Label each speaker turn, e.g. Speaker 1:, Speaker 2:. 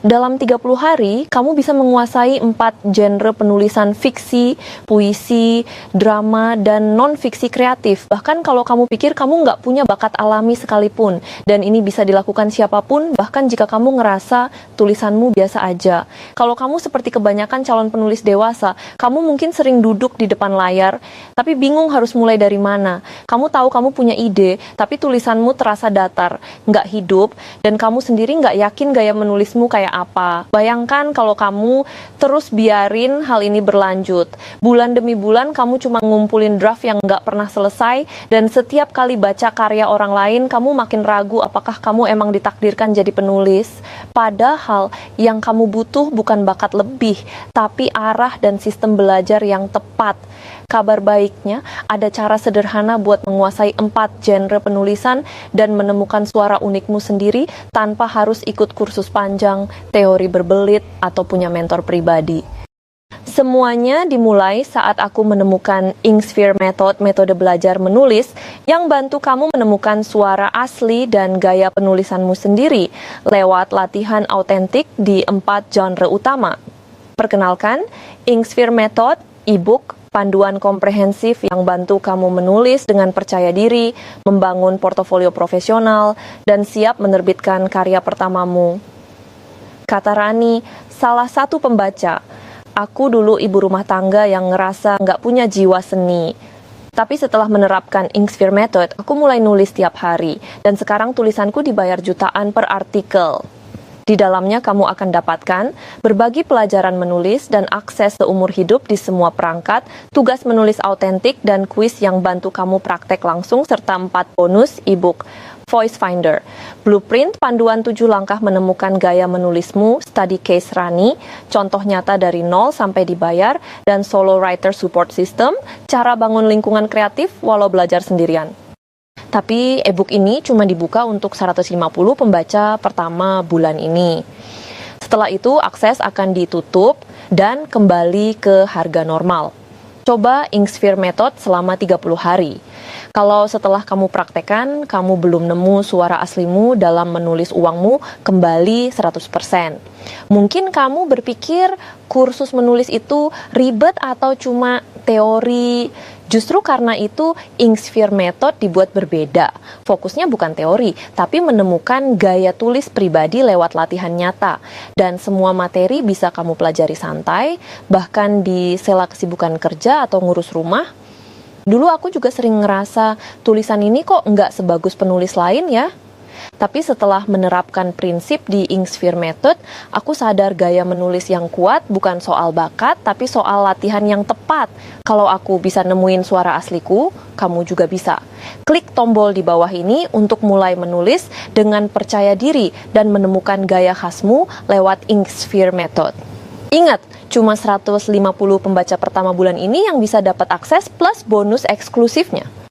Speaker 1: Dalam 30 hari, kamu bisa menguasai 4 genre penulisan fiksi, puisi, drama, dan non-fiksi kreatif. Bahkan kalau kamu pikir kamu nggak punya bakat alami sekalipun. Dan ini bisa dilakukan siapapun, bahkan jika kamu ngerasa tulisanmu biasa aja. Kalau kamu seperti kebanyakan calon penulis dewasa, kamu mungkin sering duduk di depan layar, tapi bingung harus mulai dari mana. Kamu tahu kamu punya ide, tapi tulisanmu terasa datar, nggak hidup, dan kamu sendiri nggak yakin gaya menulismu kayak apa. Bayangkan kalau kamu terus biarin hal ini berlanjut. Bulan demi bulan kamu cuma ngumpulin draft yang nggak pernah selesai, dan setiap kali baca karya orang lain, kamu makin ragu apakah kamu emang ditakdirkan jadi penulis. Padahal yang kamu butuh bukan bakat lebih, tapi arah dan sistem belajar yang tepat. Kabar baiknya, ada cara sederhana buat menguasai 4 genre penulisan dan menemukan suara unikmu sendiri tanpa harus ikut kursus panjang, teori berbelit, atau punya mentor pribadi. Semuanya dimulai saat aku menemukan Inksphere Method, metode belajar menulis, yang bantu kamu menemukan suara asli dan gaya penulisanmu sendiri lewat latihan autentik di 4 genre utama. Perkenalkan, Inksphere Method, e-book, panduan komprehensif yang bantu kamu menulis dengan percaya diri, membangun portofolio profesional, dan siap menerbitkan karya pertamamu. Kata Rani, salah satu pembaca, aku dulu ibu rumah tangga yang ngerasa nggak punya jiwa seni. Tapi setelah menerapkan Inksphere Method, aku mulai nulis tiap hari, dan sekarang tulisanku dibayar jutaan per artikel. Di dalamnya kamu akan dapatkan berbagi pelajaran menulis dan akses seumur hidup di semua perangkat, tugas menulis autentik, dan kuis yang bantu kamu praktek langsung, serta 4 bonus e-book. Voice Finder, blueprint panduan 7 langkah menemukan gaya menulismu, study case Rani, contoh nyata dari nol sampai dibayar, dan solo writer support system, cara bangun lingkungan kreatif walau belajar sendirian. Tapi e-book ini cuma dibuka untuk 150 pembaca pertama bulan ini. Setelah itu akses akan ditutup dan kembali ke harga normal. Coba Inksphere Method selama 30 hari. Kalau setelah kamu praktekkan, kamu belum nemu suara aslimu dalam menulis uangmu kembali 100%. Mungkin kamu berpikir kursus menulis itu ribet atau cuma teori. Justru karena itu, Inksphere Method dibuat berbeda. Fokusnya bukan teori, tapi menemukan gaya tulis pribadi lewat latihan nyata. Dan semua materi bisa kamu pelajari santai, bahkan di sela kesibukan kerja atau ngurus rumah. Dulu aku juga sering ngerasa tulisan ini kok nggak sebagus penulis lain ya. Tapi setelah menerapkan prinsip di Inksphere Method, aku sadar gaya menulis yang kuat bukan soal bakat, tapi soal latihan yang tepat. Kalau aku bisa nemuin suara asliku, kamu juga bisa. Klik tombol di bawah ini untuk mulai menulis dengan percaya diri dan menemukan gaya khasmu lewat Inksphere Method. Ingat, cuma 150 pembaca pertama bulan ini yang bisa dapat akses plus bonus eksklusifnya.